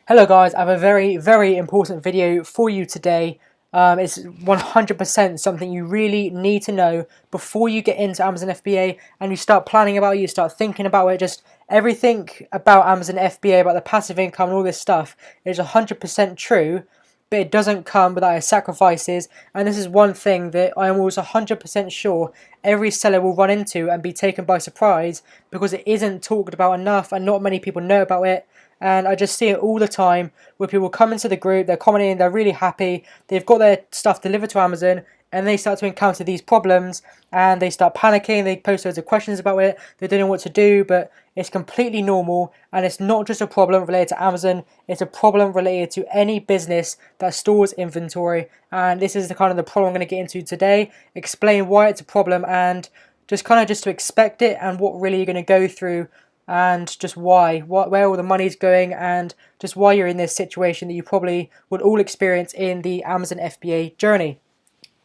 Hello guys, I have a very important video for you today. It's 100% something you really need to know before you get into Amazon FBA and you start planning about it, you start thinking about it. Just everything about Amazon FBA, about the passive income and all this stuff is 100% true, but it doesn't come without its sacrifices. And this is one thing that I am always 100% sure every seller will run into and be taken by surprise, because it isn't talked about enough and not many people know about it. And I just see it all the time where people come into the group, they're commenting, they're really happy, they've got their stuff delivered to Amazon, and they start to encounter these problems and they start panicking, they post loads of questions about it, they don't know what to do. But it's completely normal, and it's not just a problem related to Amazon, it's a problem related to any business that stores inventory. And this is the kind of the problem I'm going to get into today, explain why it's a problem and just to expect it and what really you're going to go through, and just where all the money's going, and just why you're in this situation that you probably would all experience in the Amazon FBA journey.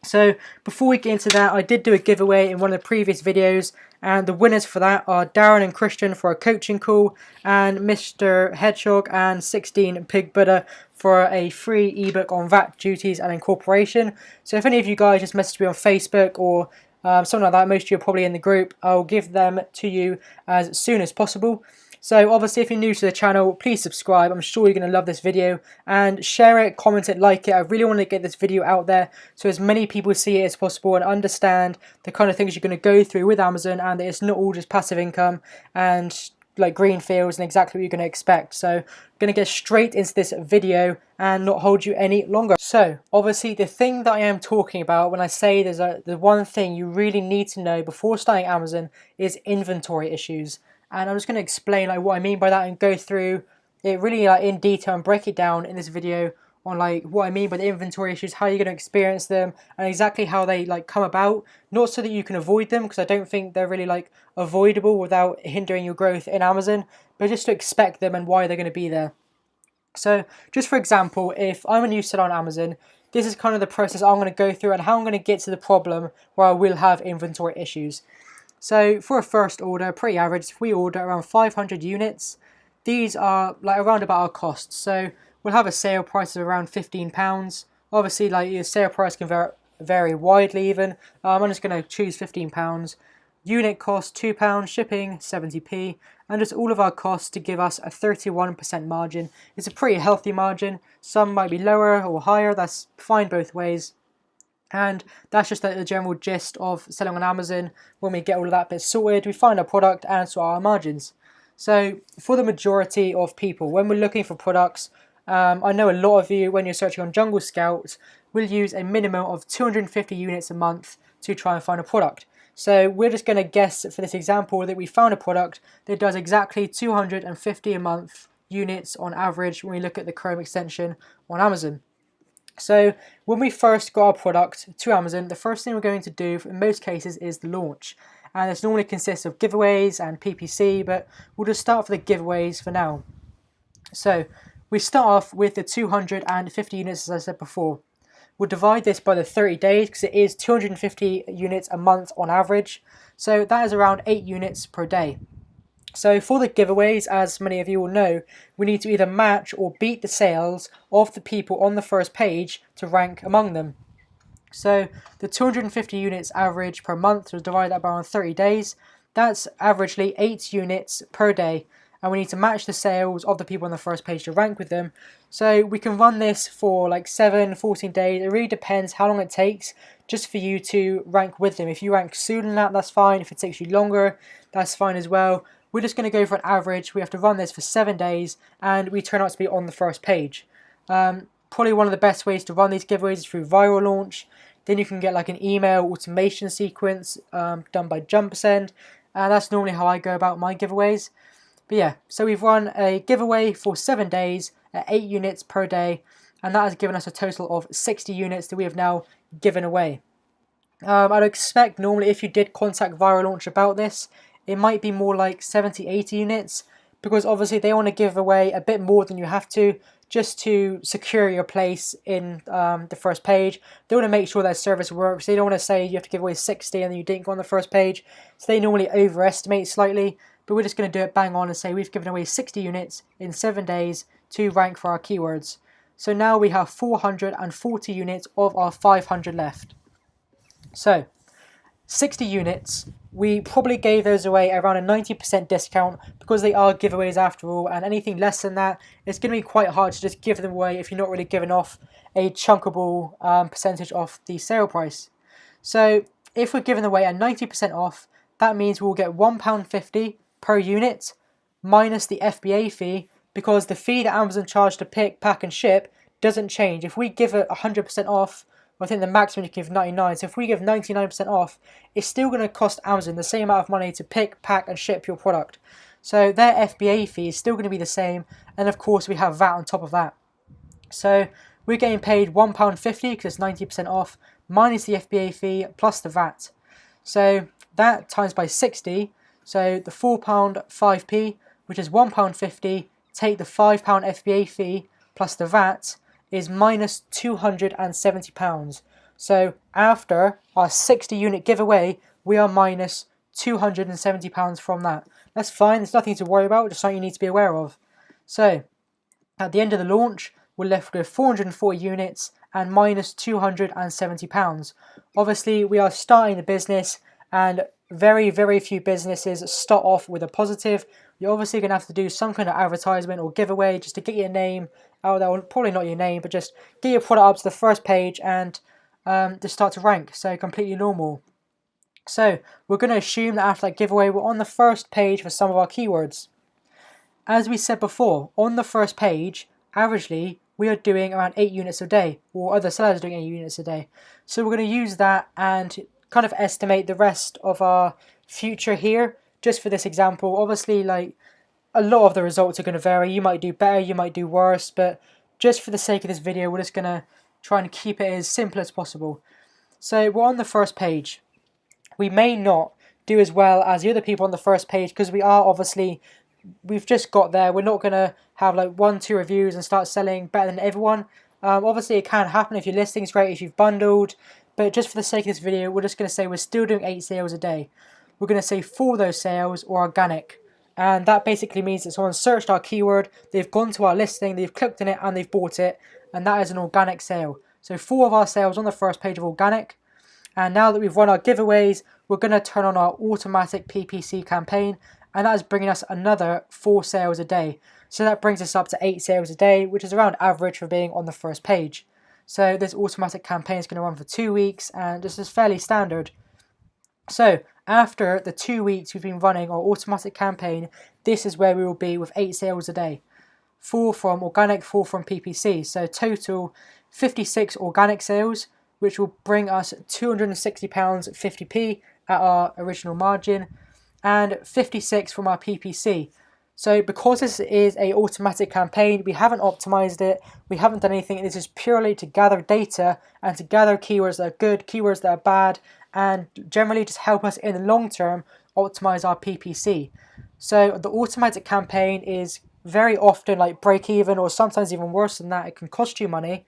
So before we get into that, I did do a giveaway in one of the previous videos, and the winners for that are Darren and Christian for a coaching call, and Mr. Hedgehog and 16 Pig Buddha for a free ebook on VAT duties and incorporation. So if any of you guys just message me on Facebook or something like that, most of you are probably in the group, I'll give them to you as soon as possible. So obviously if you're new to the channel, please subscribe. I'm sure you're going to love this video, and share it, comment it, like it. I really want to get this video out there so as many people see it as possible and understand the kind of things you're going to go through with Amazon, and that it's not all just passive income and like green fields and exactly what you're going to expect. So I'm going to get straight into this video and not hold you any longer. So obviously the thing that I am talking about when I say the one thing you really need to know before starting Amazon is inventory issues. And I'm just going to explain what I mean by that and go through it really in detail and break it down in this video on what I mean by the inventory issues, how you're going to experience them, and exactly how they come about. Not so that you can avoid them, because I don't think they're really avoidable without hindering your growth in Amazon, but just to expect them and why they're going to be there. So just for example, if I'm a new seller on Amazon, this is kind of the process I'm going to go through and how I'm going to get to the problem where I will have inventory issues. So for a first order, pretty average, if we order around 500 units, these are around about our costs. So we'll have a sale price of around £15. Obviously, your sale price can vary widely even. I'm just going to choose £15. Unit cost £2, shipping 70p, and just all of our costs to give us a 31% margin. It's a pretty healthy margin. Some might be lower or higher, that's fine both ways. And that's just the general gist of selling on Amazon. When we get all of that bit sorted, we find our product and sort our margins. So for the majority of people, when we're looking for products, I know a lot of you, when you're searching on Jungle Scout, will use a minimum of 250 units a month to try and find a product. So we're just going to guess for this example that we found a product that does exactly 250 a month units on average when we look at the Chrome extension on Amazon. So when we first got our product to Amazon, the first thing we're going to do in most cases is the launch. And this normally consists of giveaways and PPC, but we'll just start for the giveaways for now. So we start off with the 250 units, as I said before. We'll divide this by the 30 days because it is 250 units a month on average. So that is around 8 units per day. So for the giveaways, as many of you will know, we need to either match or beat the sales of the people on the first page to rank among them. So the 250 units average per month, so divide that by around 30 days, that's averagely 8 units per day. And we need to match the sales of the people on the first page to rank with them. So we can run this for 7, 14 days. It really depends how long it takes just for you to rank with them. If you rank sooner than that, that's fine. If it takes you longer, that's fine as well. We're just going to go for an average. We have to run this for 7 days and we turn out to be on the first page. Probably one of the best ways to run these giveaways is through viral launch. Then you can get an email automation sequence done by JumpSend, and that's normally how I go about my giveaways. But yeah, so we've run a giveaway for 7 days at 8 units per day, and that has given us a total of 60 units that we have now given away. I'd expect normally if you did contact Viral Launch about this, it might be more like 70, 80 units, because obviously they want to give away a bit more than you have to, just to secure your place in the first page. They want to make sure that service works. They don't want to say you have to give away 60 and then you didn't go on the first page. So they normally overestimate slightly, but we're just going to do it bang on and say we've given away 60 units in 7 days to rank for our keywords. So now we have 440 units of our 500 left. So 60 units, we probably gave those away around a 90% discount because they are giveaways after all, and anything less than that, it's going to be quite hard to just give them away if you're not really giving off a chunkable percentage off the sale price. So if we're giving away a 90% off, that means we'll get £1.50 per unit minus the FBA fee, because the fee that Amazon charge to pick, pack and ship doesn't change. If we give it 100% off, I think the maximum you can give 99, so if we give 99% off, it's still going to cost Amazon the same amount of money to pick, pack and ship your product. So their FBA fee is still going to be the same, and of course we have VAT on top of that. So we're getting paid £1.50 because it's 90% off, minus the FBA fee plus the VAT. So that times by 60, so the £4 5p, which is £1.50, take the £5 FBA fee plus the VAT, is minus £270. So after our 60 unit giveaway, we are minus £270 from that. That's fine, there's nothing to worry about, just something you need to be aware of. So at the end of the launch, we're left with 440 units and minus £270. Obviously, we are starting the business, and very, very few businesses start off with a positive. You're obviously going to have to do some kind of advertisement or giveaway just to get your name out there. Well, probably not your name, but just get your product up to the first page and just start to rank. So completely normal. So we're going to assume that after that giveaway, we're on the first page for some of our keywords. As we said before, on the first page, averagely, we are doing around 8 units a day, or other sellers are doing 8 units a day. So we're going to use that and kind of estimate the rest of our future here, just for this example. Obviously, like, a lot of the results are going to vary. You might do better, you might do worse, but just for the sake of this video, we're just going to try and keep it as simple as possible. So we're on the first page. We may not do as well as the other people on the first page because we've just got there. We're not going to have like 1-2 reviews and start selling better than everyone. Obviously it can happen if your listing's great, if you've bundled, but just for the sake of this video, we're just going to say we're still doing 8 sales a day. We're going to say 4 of those sales are organic, and that basically means that someone searched our keyword, they've gone to our listing, they've clicked on it and they've bought it, and that is an organic sale. So 4 of our sales on the first page are organic. And now that we've run our giveaways, we're going to turn on our automatic PPC campaign, and that is bringing us another 4 sales a day. So that brings us up to 8 sales a day, which is around average for being on the first page. So this automatic campaign is going to run for 2 weeks, and this is fairly standard. So after the 2 weeks we've been running our automatic campaign, this is where we will be with 8 sales a day. 4 from organic, 4 from PPC. So total 56 organic sales, which will bring us £260.50p at our original margin, and 56 from our PPC. So because this is a automatic campaign, we haven't optimized it, we haven't done anything. This is purely to gather data and to gather keywords that are good, keywords that are bad, and generally just help us in the long term optimize our PPC. So the automatic campaign is very often like break even, or sometimes even worse than that. It can cost you money.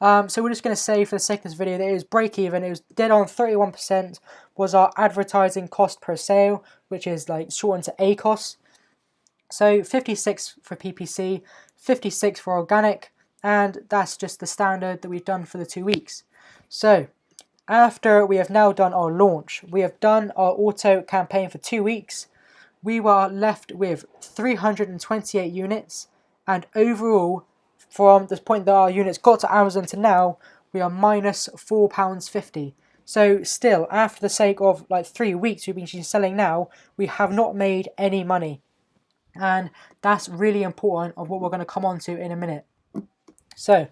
So we're just going to say for the sake of this video that it was break even. It was dead on. 31% was our advertising cost per sale, which is like shortened to ACOS. So 56 for PPC, 56 for organic, and that's just the standard that we've done for the 2 weeks. So after we have now done our launch, we have done our auto campaign for 2 weeks, we were left with 328 units, and overall, from the point that our units got to Amazon to now, we are minus £4.50. So still, after the sake of like 3 weeks we've been selling now, we have not made any money. And that's really important of what we're going to come on to in a minute. So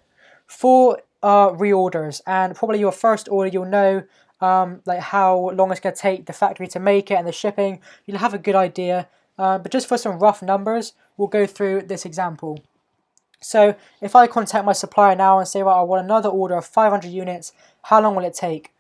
for reorders, and probably your first order, you'll know like how long it's going to take the factory to make it and the shipping. You'll have a good idea, but just for some rough numbers, we'll go through this example. So if I contact my supplier now and say, well, I want another order of 500 units, how long will it take?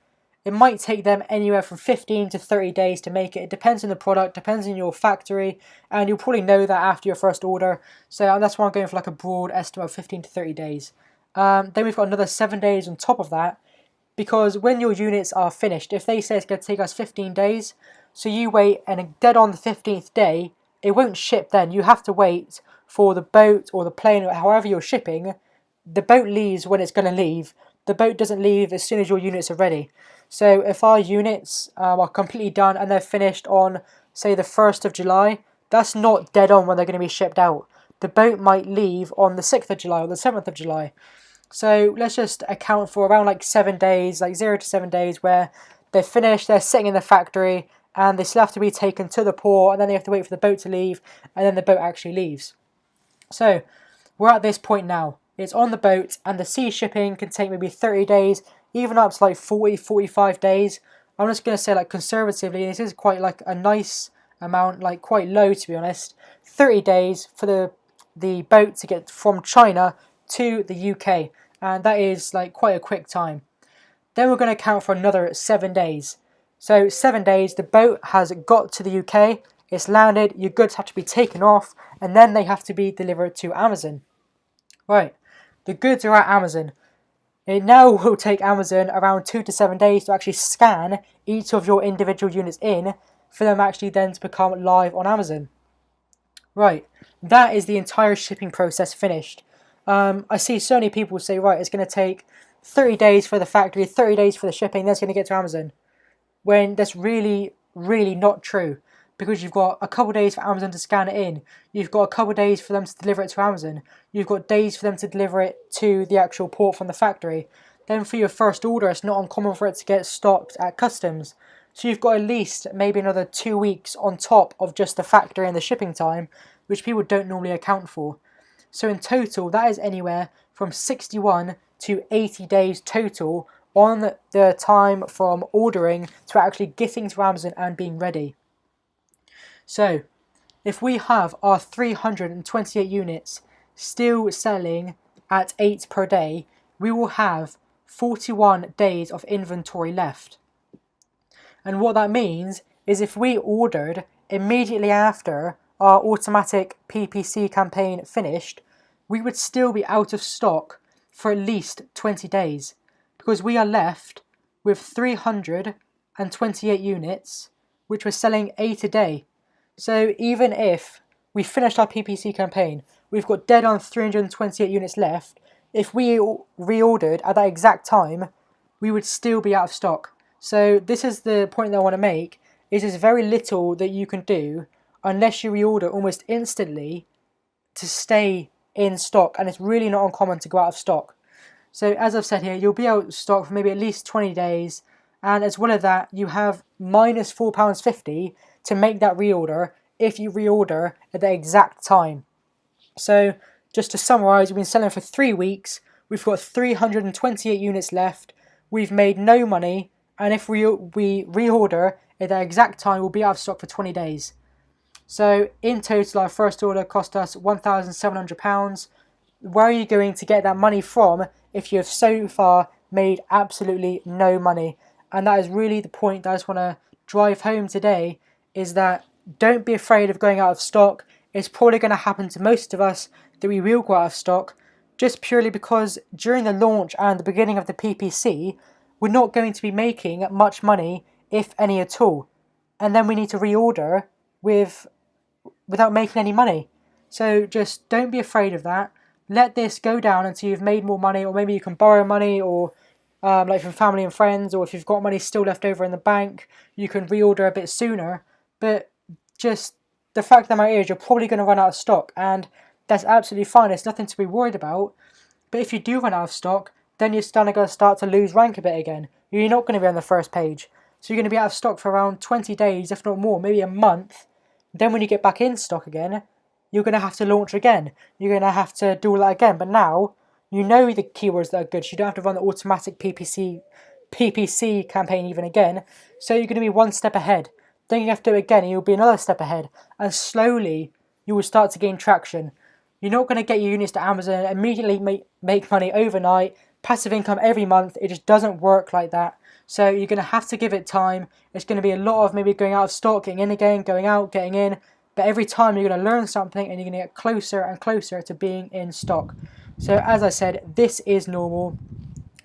It might take them anywhere from 15 to 30 days to make it. It depends on the product, depends on your factory, and you'll probably know that after your first order. So that's why I'm going for like a broad estimate of 15 to 30 days. Then we've got another 7 days on top of that, because when your units are finished, if they say it's going to take us 15 days, so you wait and dead on the 15th day, it won't ship then. You have to wait for the boat or the plane or however you're shipping. The boat leaves when it's going to leave. The boat doesn't leave as soon as your units are ready. So if our units are completely done and they're finished on, say, the 1st of July, that's not dead on when they're going to be shipped out. The boat might leave on the 6th of July or the 7th of July. So let's just account for around like 7 days, like 0 to 7 days, where they're finished, they're sitting in the factory, and they still have to be taken to the port, and then they have to wait for the boat to leave, and then the boat actually leaves. So we're at this point now. It's on the boat, and the sea shipping can take maybe 30 days, even up to like 40, 45 days. I'm just going to say, like, conservatively, this is quite like a nice amount, like quite low to be honest. 30 days for the boat to get from China to the UK, and that is like quite a quick time. Then we're going to count for another 7 days. So 7 days, the boat has got to the UK, it's landed, your goods have to be taken off, and then they have to be delivered to Amazon. Right, the goods are at Amazon. It now will take Amazon around 2 to 7 days to actually scan each of your individual units in for them actually then to become live on Amazon. Right, that is the entire shipping process finished. I see so many people say, right, it's going to take 30 days for the factory, 30 days for the shipping, then it's going to get to Amazon. When that's really, really not true. Because you've got a couple of days for Amazon to scan it in. You've got a couple of days for them to deliver it to Amazon. You've got days for them to deliver it to the actual port from the factory. Then for your first order, it's not uncommon for it to get stopped at customs. So you've got at least maybe another 2 weeks on top of just the factory and the shipping time, which people don't normally account for. So in total, that is anywhere from 61 to 80 days total on the time from ordering to actually getting to Amazon and being ready. So if we have our 328 units still selling at 8 per day, we will have 41 days of inventory left. And what that means is if we ordered immediately after our automatic PPC campaign finished, we would still be out of stock for at least 20 days because we are left with 328 units which we're selling 8 a day. So even if we finished our PPC campaign, we've got dead on 328 units left. If we reordered at that exact time, we would still be out of stock. So this is the point that I want to make, is there's very little that you can do unless you reorder almost instantly to stay in stock, and it's really not uncommon to go out of stock. So as I've said here, you'll be out of stock for maybe at least 20 days, and as well as that, you have minus £4.50 to make that reorder if you reorder at the exact time. So just to summarise, we've been selling for 3 weeks, we've got 328 units left, we've made no money, and if we reorder at the exact time, we'll be out of stock for 20 days. So in total, our first order cost us £1,700. Where are you going to get that money from if you have so far made absolutely no money? And that is really the point that I just want to drive home today, is that don't be afraid of going out of stock. It's probably going to happen to most of us that we will go out of stock, just purely because during the launch and the beginning of the PPC, we're not going to be making much money, if any at all. And then we need to reorder without making any money. So just don't be afraid of that. Let this go down until you've made more money, or maybe you can borrow money, or like from family and friends, or if you've got money still left over in the bank, you can reorder a bit sooner. But just the fact of the matter is, you're probably going to run out of stock, and that's absolutely fine. It's nothing to be worried about. But if you do run out of stock, then you're going to start to lose rank a bit again. You're not going to be on the first page. So you're going to be out of stock for around 20 days, if not more, maybe a month. Then when you get back in stock again, you're going to have to launch again. You're going to have to do all that again. But now, you know the keywords that are good, so you don't have to run the automatic PPC campaign even again. So you're going to be one step ahead. Then you have to do it again, and you'll be another step ahead. And slowly, you will start to gain traction. You're not going to get your units to Amazon, immediately make money overnight, passive income every month. It just doesn't work like that. So you're going to have to give it time. It's going to be a lot of maybe going out of stock, getting in again, going out, getting in. But every time you're going to learn something, and you're going to get closer and closer to being in stock. So as I said, this is normal,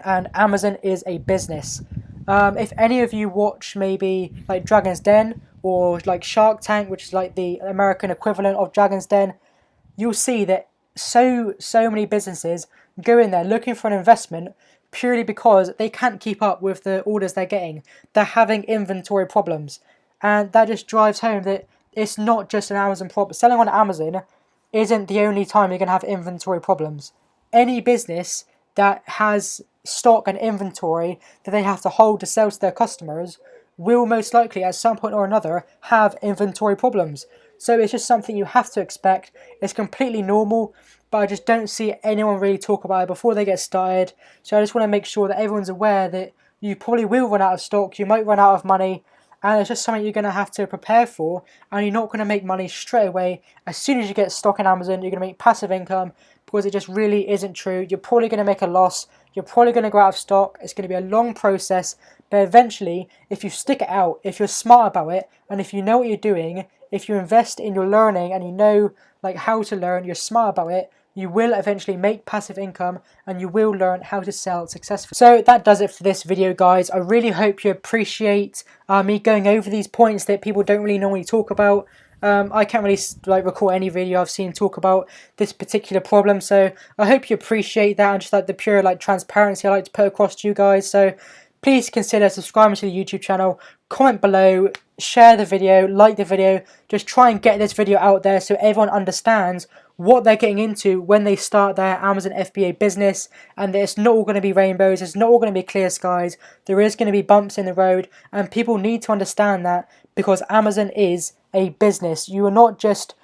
and Amazon is a business. If any of you watch maybe like Dragon's Den or like Shark Tank, which is like the American equivalent of Dragon's Den, you'll see that so many businesses go in there looking for an investment purely because they can't keep up with the orders they're getting. They're having inventory problems, and that just drives home that it's not just an Amazon problem. Selling on Amazon isn't the only time you're going to have inventory problems. Any business that has stock and inventory that they have to hold to sell to their customers will most likely at some point or another have inventory problems. So it's just something you have to expect. It's completely normal, but I just don't see anyone really talk about it before they get started. So I just want to make sure that everyone's aware that you probably will run out of stock, you might run out of money, and it's just something you're going to have to prepare for, and you're not going to make money straight away. As soon as you get stock in Amazon, you're going to make passive income, because it just really isn't true. You're probably going to make a loss, you're probably going to go out of stock, it's going to be a long process, but eventually, if you stick it out, if you're smart about it, and if you know what you're doing, if you invest in your learning and you know like how to learn, you're smart about it, you will eventually make passive income and you will learn how to sell successfully. So that does it for this video, guys. I really hope you appreciate me going over these points that people don't really normally talk about. I can't really like recall any video I've seen talk about this particular problem, so I hope you appreciate that and just like the pure like transparency I like to put across to you guys. So please consider subscribing to the YouTube channel, comment below, share the video, like the video. Just try and get this video out there so everyone understands what they're getting into when they start their Amazon FBA business, and that it's not all going to be rainbows, it's not all going to be clear skies, there is going to be bumps in the road, and people need to understand that, because Amazon is a business. You are not just,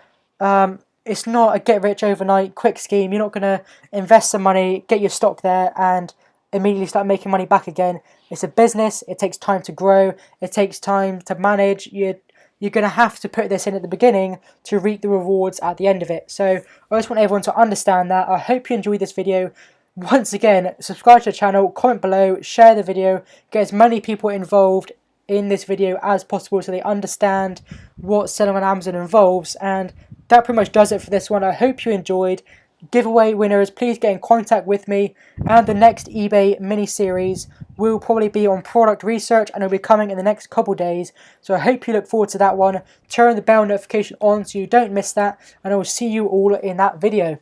it's not a get rich overnight quick scheme. You're not going to invest some money, get your stock there, and immediately start making money back again. It's a business, it takes time to grow, it takes time to manage. You're going to have to put this in at the beginning to reap the rewards at the end of it. So I just want everyone to understand that. I hope you enjoyed this video. Once again, subscribe to the channel, comment below, share the video, get as many people involved in this video as possible so they understand what selling on Amazon involves. And that pretty much does it for this one. I hope you enjoyed. Giveaway winners, please get in contact with me, and the next eBay mini series will probably be on product research and it'll be coming in the next couple days, so I hope you look forward to that one. Turn the bell notification on so you don't miss that, and I will see you all in that video.